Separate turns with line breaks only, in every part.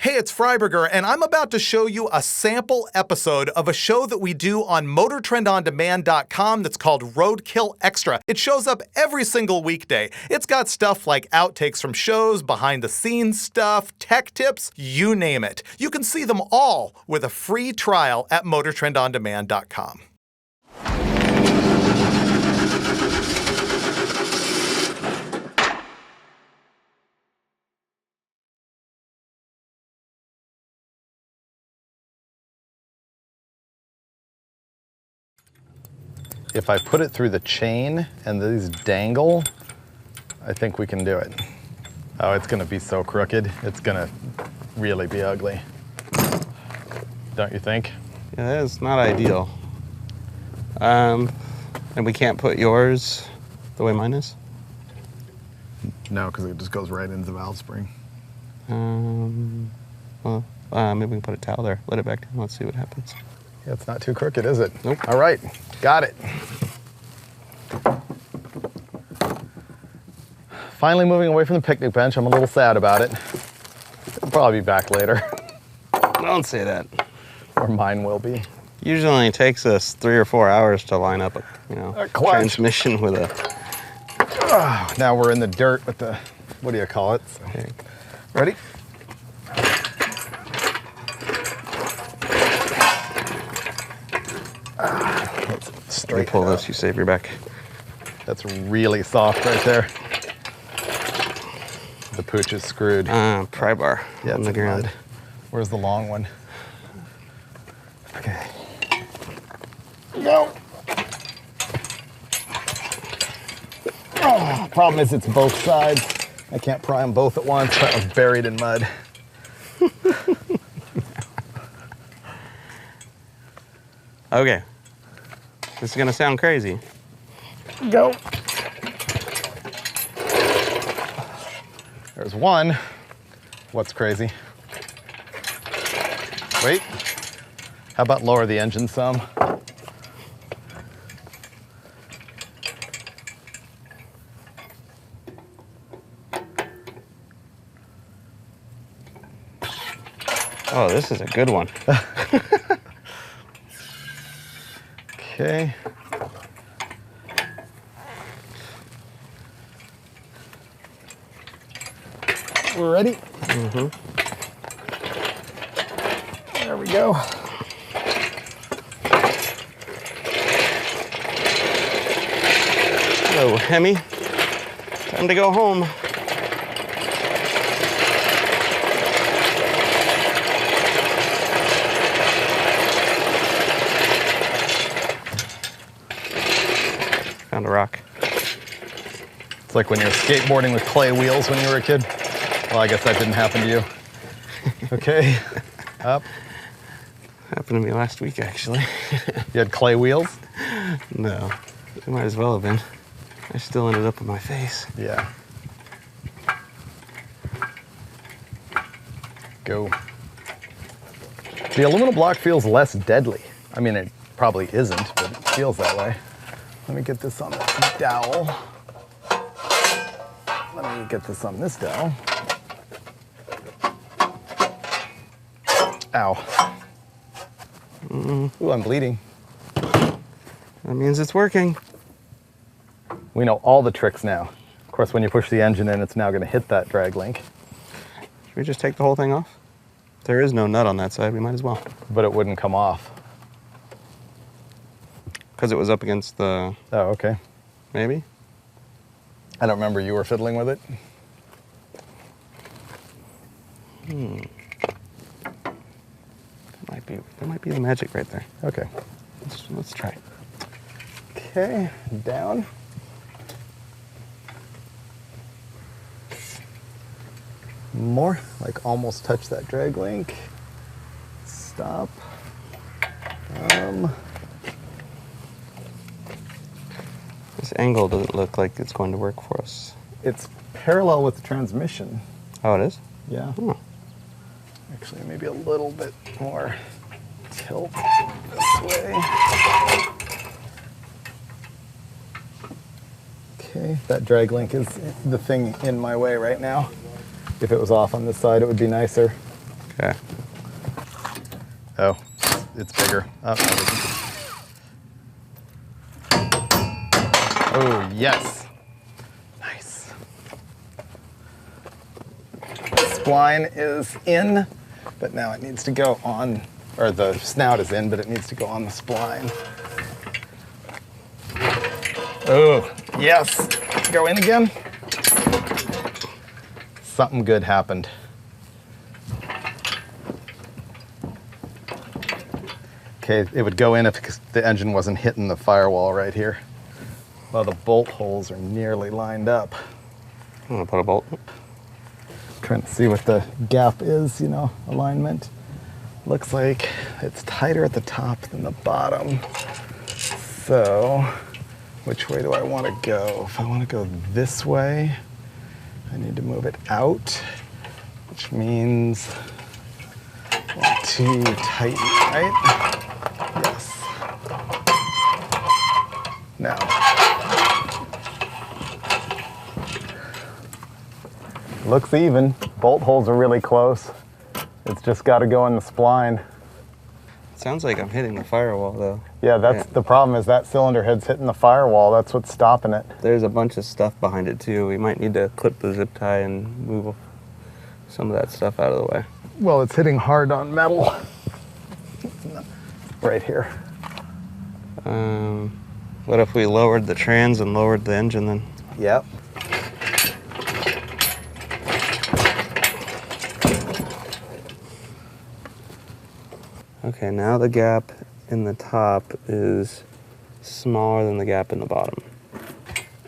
Hey, it's Freiberger, and I'm about to show you a sample episode of a show that we do on MotorTrendOnDemand.com that's called Roadkill Extra. It shows up every single weekday. It's got stuff like outtakes from shows, behind-the-scenes stuff, tech tips, you name it. You can see them all with a free trial at MotorTrendOnDemand.com.
If I put it through the chain and these dangle, I think we can do it. Oh, it's gonna be so crooked. It's gonna really be ugly. Don't you think?
Yeah, that's not ideal. And we can't put yours the way mine is?
No, because it just goes right into the valve spring.
Well, maybe we can put a towel there. Let it back down. Let's see what happens.
Yeah, it's not too crooked, is it?
Nope.
All right, got it. Finally moving away from the picnic bench. I'm a little sad about it. It'll probably be back later.
Don't say that.
Or mine will be.
Usually only takes us 3 or 4 hours to line up a
clutch.
transmission with a...
Now we're in the dirt with the, what do you call it? So.
Okay.
Ready?
Let me pull this, you save your back.
That's really soft right there. The pooch is screwed.
Pry bar on the ground.
Where's the long one? Okay. Go. Oh, problem is it's both sides. I can't pry them both at once. That was buried in mud.
Okay. This is gonna sound crazy.
Go. There's one. What's crazy? Wait. How about lower the engine some?
Oh, this is a good one.
Okay. We're ready?
Mm-hmm.
There we go.
Hello, Hemi. Time to go home. Found a rock.
It's like when you're skateboarding with clay wheels when you were a kid. Well, I guess that didn't happen to you. Okay, up.
Happened to me last week, actually.
You had clay wheels?
No, it might as well have been. I still ended up with my face.
Yeah. Go. The aluminum block feels less deadly. I mean, it probably isn't, but it feels that way. Let me get this on this dowel. Let me get this on this dowel. Ow. Ooh, I'm bleeding.
That means it's working.
We know all the tricks now. Of course, when you push the engine in, it's now going to hit that drag link.
Should we just take the whole thing off? There is no nut on that side, we might as well.
But it wouldn't come off.
Because it was up against the...
Oh, okay.
Maybe?
I don't remember you were fiddling with it.
There might be the magic right there.
Okay.
Let's try.
Okay, down. More, like almost touch that drag link. Stop.
This angle doesn't look like it's going to work for us.
It's parallel with the transmission.
Oh, it is?
Yeah.
Oh.
Actually, maybe a little bit more tilt this way. Okay, that drag link is the thing in my way right now. If it was off on this side, it would be nicer.
Okay.
Oh, it's bigger. Oh, oh, yes. Nice. Spline is in, but now it needs to go on, or the snout is in, but it needs to go on the spline. Oh, yes. Go in again. Something good happened. Okay, it would go in if the engine wasn't hitting the firewall right here. Well, the bolt holes are nearly lined up.
I'm gonna put a bolt.
Trying to see what the gap is, you know, alignment. Looks like it's tighter at the top than the bottom. So, which way do I want to go? If I want to go this way, I need to move it out, which means I want to tighten, right? Yes. Now. Looks even. Bolt holes are really close. It's just got to go in the spline.
Sounds like I'm hitting the firewall though.
Yeah, that's the problem is that cylinder head's hitting the firewall. That's what's stopping it.
There's a bunch of stuff behind it too. We might need to clip the zip tie and move some of that stuff out of the way.
Well, it's hitting hard on metal. Right here.
What if we lowered the trans and lowered the engine then?
Yep.
Okay, now the gap in the top is smaller than the gap in the bottom.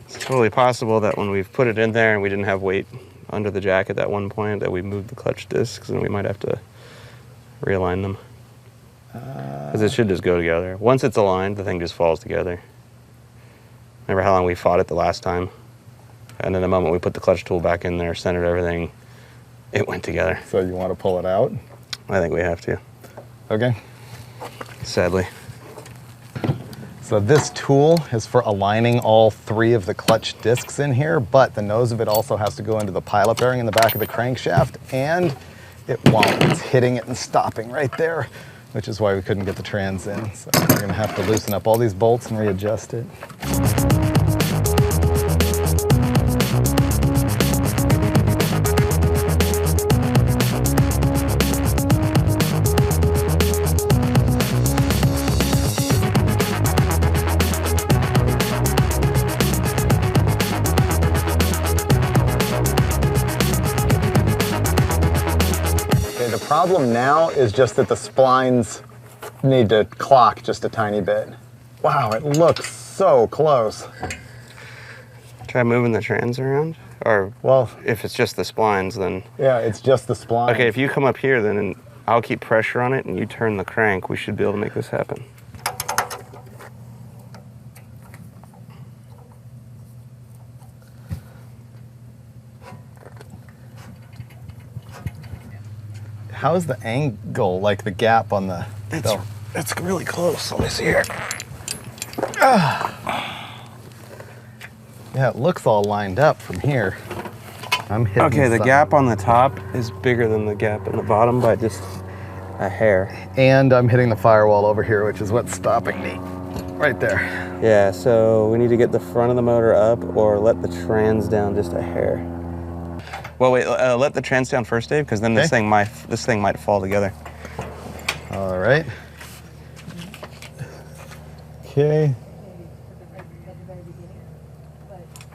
It's totally possible that when we've put it in there and we didn't have weight under the jack at that one point, that we moved the clutch discs and we might have to realign them. Because it should just go together. Once it's aligned, the thing just falls together. Remember how long we fought it the last time? And then the moment we put the clutch tool back in there, centered everything, it went together.
So you want to pull it out?
I think we have to.
Okay.
Sadly.
So this tool is for aligning all three of the clutch discs in here, but the nose of it also has to go into the pilot bearing in the back of the crankshaft, and it won't. It's hitting it and stopping right there, which is why we couldn't get the trans in. So we're gonna have to loosen up all these bolts and readjust it. The problem now is just that the splines need to clock just a tiny bit. Wow, it looks so close.
Try moving the trans around? Or,
well,
if it's just the splines, then...
Yeah, it's just the spline.
Okay, if you come up here, then and I'll keep pressure on it, and you turn the crank, we should be able to make this happen.
How's the angle, like the gap on the...
It's really close. Let me see here.
Yeah, it looks all lined up from here. I'm hitting
Okay, the
something.
gap on the top is bigger than the gap in the bottom by just a hair.
And I'm hitting the firewall over here, which is what's stopping me. Right there.
Yeah, so we need to get the front of the motor up or let the trans down just a hair. Well, wait, let the trans down first, Dave, because then
Okay.
this thing might fall together.
All right. Okay.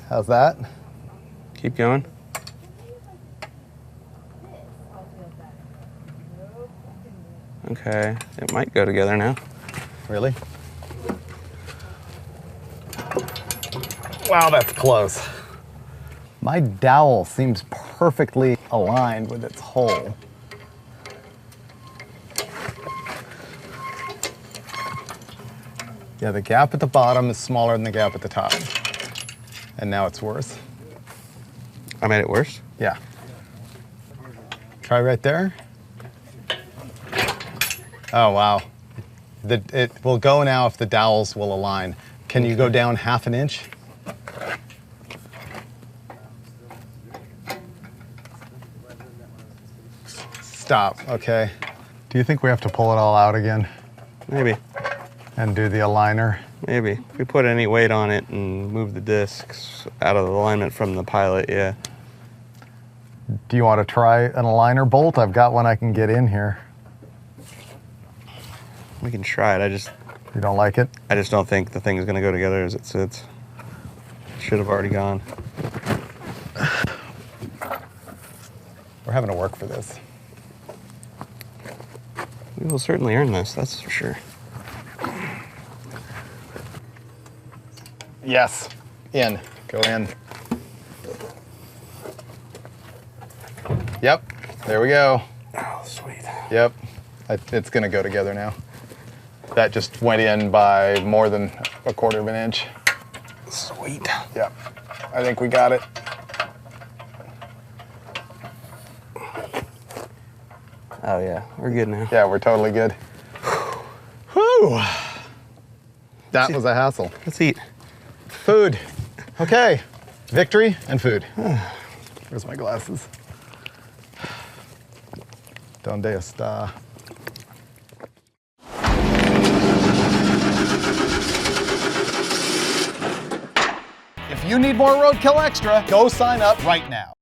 How's that?
Keep going. Okay, it might go together now.
Really? Wow, that's close. My dowel seems perfectly aligned with its hole. Yeah, the gap at the bottom is smaller than the gap at the top. And now it's worse.
I made it worse?
Yeah. Try right there. Oh, wow. It will go now if the dowels will align. Can you go down half an inch? stop, okay? Do you think we have to pull it all out again
Maybe.
and do the aligner?
Maybe. If we put any weight on it and move the discs out of alignment from the pilot, yeah.
Do you want to try an aligner bolt? I've got one I can get in here.
We can try it.
You don't like it?
I just don't think the thing is going to go together as it sits. It should have already gone.
We're having to work for this.
We will certainly earn this, that's for sure.
Yes, in, go in. Yep, there we go.
Oh, sweet.
Yep, it's gonna go together now. That just went in by more than 1/4 of an inch.
Sweet.
Yep, I think we got it.
Oh yeah, we're good now.
Yeah, we're totally good. Whew. That was a hassle.
Let's eat.
Food. Okay, victory and food. Where's my glasses? Donde está? If you need more Roadkill Extra, go sign up right now.